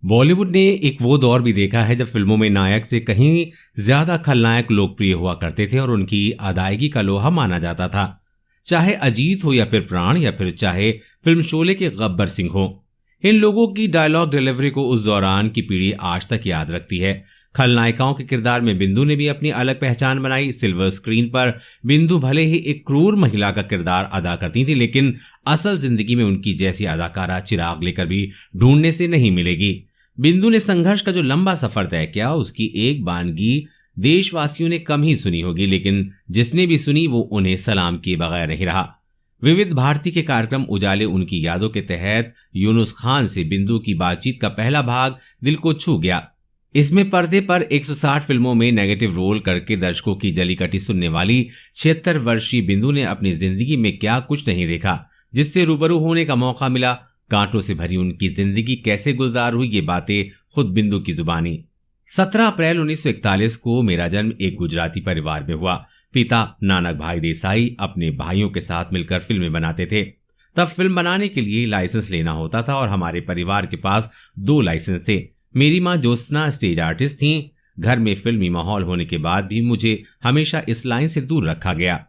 बॉलीवुड ने एक वो दौर भी देखा है जब फिल्मों में नायक से कहीं ज्यादा खलनायक लोकप्रिय हुआ करते थे और उनकी अदायगी का लोहा माना जाता था। चाहे अजीत हो या फिर प्राण या फिर चाहे फिल्म शोले के गब्बर सिंह हो, इन लोगों की डायलॉग डिलीवरी को उस दौरान की पीढ़ी आज तक याद रखती है। खलनायिकाओं के किरदार में बिंदु ने भी अपनी अलग पहचान बनाई। सिल्वर स्क्रीन पर बिंदु भले ही एक क्रूर महिला का किरदार अदा करती थी, लेकिन असल जिंदगी में उनकी जैसी अदाकारा चिराग लेकर भी ढूंढने से नहीं मिलेगी। बिंदु ने संघर्ष का जो लंबा सफर तय किया, उसकी एक वानगी देशवासियों ने कम ही सुनी होगी, लेकिन जिसने भी सुनी वो उन्हें सलाम किए बगैर नहीं रहा। विविध भारती के कार्यक्रम उजाले उनकी यादों के तहत यूनुस खान से बिंदु की बातचीत का पहला भाग दिल को छू गया। इसमें पर्दे पर 160 फिल्मों में नेगेटिव रोल करके दर्शकों की जली कटी सुनने वाली 76 वर्षीय बिंदु ने अपनी जिंदगी में क्या कुछ नहीं देखा जिससे रूबरू होने का मौका मिला। कांटों से भरी उनकी जिंदगी कैसे गुजार हुई, ये बातें खुद बिंदु की जुबानी। 17 अप्रैल 1941 को मेरा जन्म एक गुजराती परिवार में हुआ। पिता नानक भाई देसाई अपने भाइयों के साथ मिलकर फिल्में बनाते थे। तब फिल्म बनाने के लिए लाइसेंस लेना होता था और हमारे परिवार के पास 2 लाइसेंस थे। मेरी माँ ज्योत्सना स्टेज आर्टिस्ट थीं। घर में फिल्मी माहौल होने के बाद भी मुझे हमेशा इस लाइन से दूर रखा गया।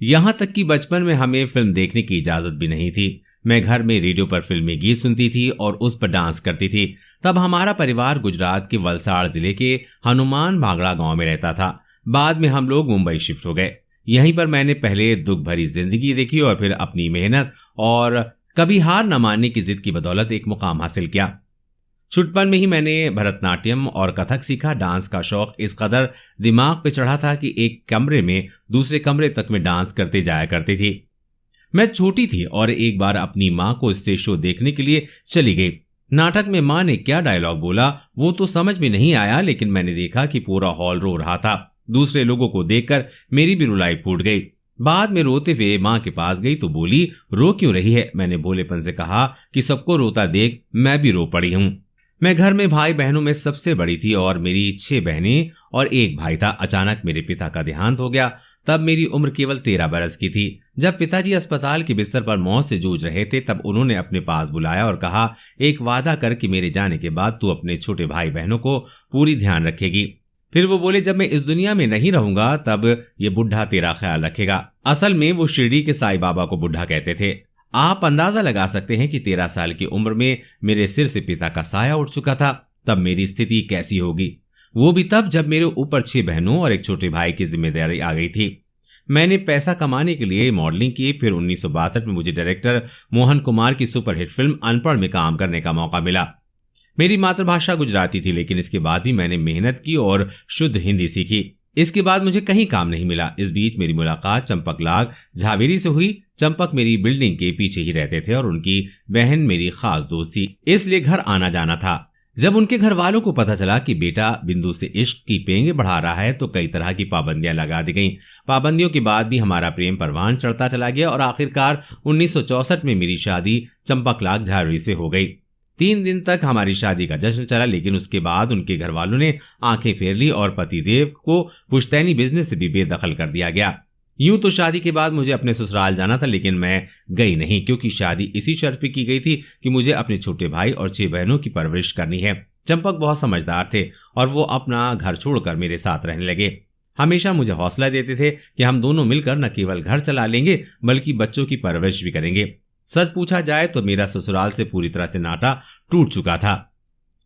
यहां तक कि बचपन में हमें फिल्म देखने की इजाजत भी नहीं थी। मैं घर में रेडियो पर फिल्मी गीत सुनती थी और उस पर डांस करती थी। तब हमारा परिवार गुजरात के वलसाड़ जिले के हनुमान भांगड़ा गांव में रहता था। बाद में हम लोग मुंबई शिफ्ट हो गए। यहीं पर मैंने पहले दुख भरी जिंदगी देखी और फिर अपनी मेहनत और कभी हार न मानने की जिद की बदौलत एक मुकाम हासिल किया। छुटपन में ही मैंने भरतनाट्यम और कथक सीखा। डांस का शौक इस कदर दिमाग पे चढ़ा था कि एक कमरे में दूसरे कमरे तक में डांस करते जाया करती थी। मैं छोटी थी और एक बार अपनी माँ को स्टेज शो देखने के लिए चली गई। नाटक में माँ ने क्या डायलॉग बोला वो तो समझ में नहीं आया, लेकिन मैंने देखा कि पूरा हॉल रो रहा था। दूसरे लोगों को देखकर मेरी भी रुलाई फूट गई। बाद में रोते हुए माँ के पास गई तो बोली, रो क्यों रही है? मैंने भोलेपन से कहा कि सबको रोता देख मैं भी रो पड़ी हूँ। मैं घर में भाई बहनों में सबसे बड़ी थी और मेरी 6 बहनें और 1 भाई था। अचानक मेरे पिता का देहांत हो गया। तब मेरी उम्र केवल 13 बरस की थी। जब पिताजी अस्पताल के बिस्तर पर मौत से जूझ रहे थे तब उन्होंने अपने पास बुलाया और कहा, एक वादा कर कि मेरे जाने के बाद तू अपने छोटे भाई बहनों को पूरी ध्यान रखेगी। फिर वो बोले, जब मैं इस दुनिया में नहीं रहूंगा तब ये बुढ़ा तेरा ख्याल रखेगा। असल में वो शिरडी के साईं बाबा को बुढ़ा कहते थे। आप अंदाजा लगा सकते हैं कि 13 साल की उम्र में मेरे सिर से पिता का साया उठ चुका था। तब मेरी स्थिति कैसी होगी, वो भी तब जब मेरे ऊपर 6 बहनों और एक छोटे भाई की जिम्मेदारी आ गई थी। मैंने पैसा कमाने के लिए मॉडलिंग की। फिर 1962 में मुझे डायरेक्टर मोहन कुमार की सुपरहिट फिल्म अनपढ़ में काम करने का मौका मिला। मेरी मातृभाषा गुजराती थी, लेकिन इसके बाद भी मैंने मेहनत की और शुद्ध हिंदी सीखी। इसके बाद मुझे कहीं काम नहीं मिला। इस बीच मेरी मुलाकात चंपक लाग झावेरी से हुई। चंपक मेरी बिल्डिंग के पीछे ही रहते थे और उनकी बहन मेरी खास दोस्त थी, इसलिए घर आना जाना था। जब उनके घर वालों को पता चला कि बेटा बिंदु से इश्क की पेंगे बढ़ा रहा है तो कई तरह की पाबंदियां लगा दी गईं। पाबंदियों के बाद भी हमारा प्रेम परवान चढ़ता चला गया और आखिरकार 1964 में मेरी शादी चंपक लाग झावेरी से हो गई। 3 दिन तक हमारी शादी का जश्न चला, लेकिन उसके बाद उनके घर वालों ने आंखें फेर ली और पतिदेव को पुश्तैनी बिजनेस से भी बेदखल कर दिया गया। यूं तो शादी के बाद मुझे अपने ससुराल जाना था, लेकिन मैं गई नहीं क्योंकि शादी इसी शर्त पे की गई थी कि मुझे अपने छोटे भाई और 6 बहनों की परवरिश करनी है। चंपक बहुत समझदार थे और वो अपना घर छोड़कर मेरे साथ रहने लगे। हमेशा मुझे हौसला देते थे कि हम दोनों मिलकर न केवल घर चला लेंगे बल्कि बच्चों की परवरिश भी करेंगे। सच पूछा जाए तो मेरा ससुराल से पूरी तरह से नाता टूट चुका था।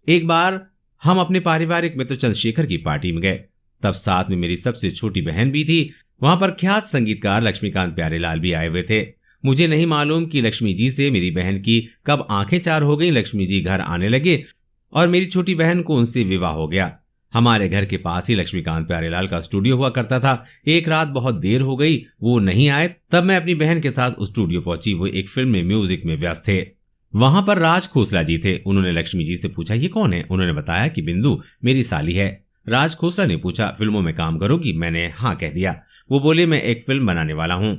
एक बार हम अपने पारिवारिक मित्र चंद्रशेखर की पार्टी में गए। तब साथ में मेरी सबसे छोटी बहन भी थी। वहां पर ख्यात संगीतकार लक्ष्मीकांत प्यारेलाल भी आए हुए थे। मुझे नहीं मालूम कि लक्ष्मी जी से मेरी बहन की कब आंखें चार हो गईं। लक्ष्मी जी घर आने लगे और मेरी छोटी बहन को उनसे विवाह हो गया। हमारे घर के पास ही लक्ष्मीकांत प्यारेलाल का स्टूडियो हुआ करता था। एक रात बहुत देर हो गई, वो नहीं आए। तब मैं अपनी बहन के साथ उस स्टूडियो पहुंची। वो एक फिल्म में म्यूजिक में व्यस्त थे। वहां पर राज खोसला जी थे। उन्होंने लक्ष्मी जी से पूछा, ये कौन है? उन्होंने बताया कि बिंदु मेरी साली है। राज खोसला ने पूछा, फिल्मों में काम करोगी? मैंने हाँ कह दिया। वो बोले, मैं एक फिल्म बनाने वाला हूँ,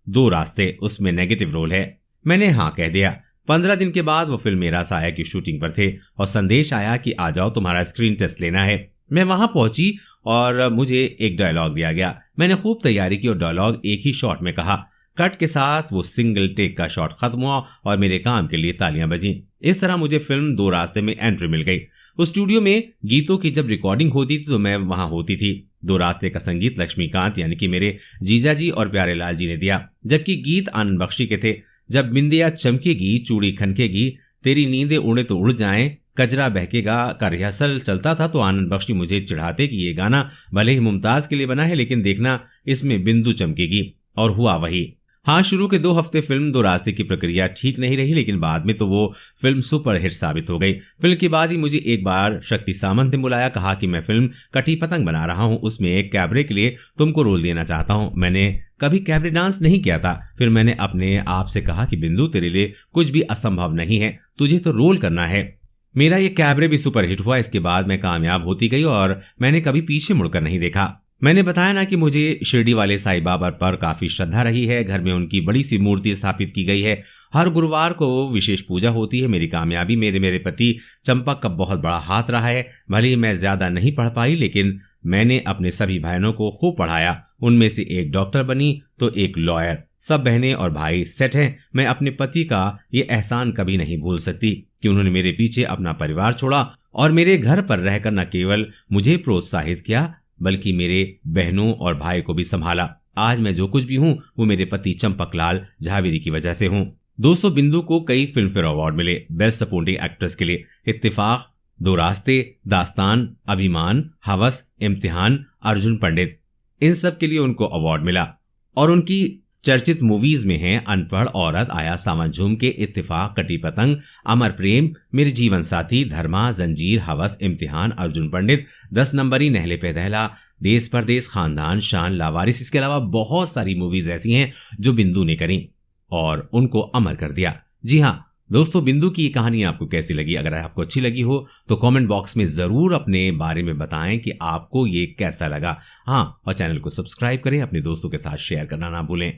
2 रास्ते, उसमें नेगेटिव रोल है। मैंने हाँ कह दिया। 15 दिन के बाद वो फिल्म मेरा साया की शूटिंग पर थे और संदेश आया कि आ जाओ, तुम्हारा स्क्रीन टेस्ट लेना है। मैं वहां पहुंची और मुझे एक डायलॉग दिया गया। मैंने खूब तैयारी की और डायलॉग एक ही शॉट में कहा। कट के साथ वो सिंगल टेक का शॉट खत्म हुआ और मेरे काम के लिए तालियां बजी। इस तरह मुझे फिल्म दो रास्ते में एंट्री मिल गई। उस स्टूडियो में गीतों की जब रिकॉर्डिंग होती थी तो मैं वहां होती थी। दो रास्ते का संगीत लक्ष्मीकांत यानी कि मेरे जीजाजी और प्यारेलाल जी ने दिया, जबकि गीत आनंद बख्शी के थे। जब बिंदिया चमकेगी, चूड़ी खनकेगी, तेरी नींदें उड़े तो उड़ जाएं, कजरा बहकेगा का रिहर्सल चलता था तो आनंद बख्शी मुझे चिढ़ाते कि ये गाना भले ही मुमताज के लिए बना है लेकिन देखना इसमें बिंदु चमकेगी। और हुआ वही। हाँ, शुरू के 2 हफ्ते फिल्म दो रास्ते की प्रक्रिया ठीक नहीं रही, लेकिन बाद में तो वो फिल्म सुपरहिट साबित हो गई। फिल्म के बाद ही मुझे एक बार शक्ति सामंत ने बुलाया, कहा कि मैं फिल्म कटी पतंग बना रहा हूँ, उसमें एक कैबरे के लिए तुमको रोल देना चाहता हूँ। मैंने कभी कैबरे डांस नहीं किया था। फिर मैंने अपने आप से कहा कि बिंदु, तेरे लिए कुछ भी असंभव नहीं है, तुझे तो रोल करना है। मेरा ये कैबरे भी सुपरहिट हुआ। इसके बाद मैं कामयाब होती गई और मैंने कभी पीछे मुड़कर नहीं देखा। मैंने बताया ना कि मुझे शिरडी वाले साईं बाबा पर काफी श्रद्धा रही है। घर में उनकी बड़ी सी मूर्ति स्थापित की गई है। हर गुरुवार को विशेष पूजा होती है। मेरी कामयाबी मेरे पति चंपक का बहुत बड़ा हाथ रहा है। भले ही मैं ज्यादा नहीं पढ़ पाई, लेकिन मैंने अपने सभी बहनों को खूब पढ़ाया। उनमें से एक डॉक्टर बनी तो एक लॉयर। सब बहनें और भाई सेट हैं। मैं अपने पति का ये एहसान कभी नहीं भूल सकती कि उन्होंने मेरे पीछे अपना परिवार छोड़ा और मेरे घर पर रहकर न केवल मुझे प्रोत्साहित किया बल्कि मेरे बहनों और भाई को भी संभाला। आज मैं जो कुछ भी हूं वो मेरे पति चंपकलाल झावेरी की वजह से हूं। दोस्तों, बिंदु को कई फिल्मफेयर अवार्ड मिले बेस्ट सपोर्टिंग एक्ट्रेस के लिए। इत्तेफाक, दो रास्ते, दास्तान, अभिमान, हवस, इम्तिहान, अर्जुन पंडित, इन सब के लिए उनको अवार्ड मिला। और उनकी चर्चित मूवीज में हैं अनपढ़ औरत, आया सावन झूम के, इत्तेफाक, कटी पतंग, अमर प्रेम, मेरे जीवन साथी, धर्मा, जंजीर, हवस, इम्तिहान, अर्जुन पंडित, 10 नंबरी, नहले पे दहला, देश परदेश, खानदान, शान, लावारिस। इसके अलावा बहुत सारी मूवीज ऐसी हैं जो बिंदु ने करी और उनको अमर कर दिया। जी हाँ दोस्तों, बिंदु की ये कहानी आपको कैसी लगी? अगर आपको अच्छी लगी हो तो कमेंट बॉक्स में जरूर अपने बारे में बताएं कि आपको ये कैसा लगा। हाँ, और चैनल को सब्सक्राइब करें, अपने दोस्तों के साथ शेयर करना ना भूलें।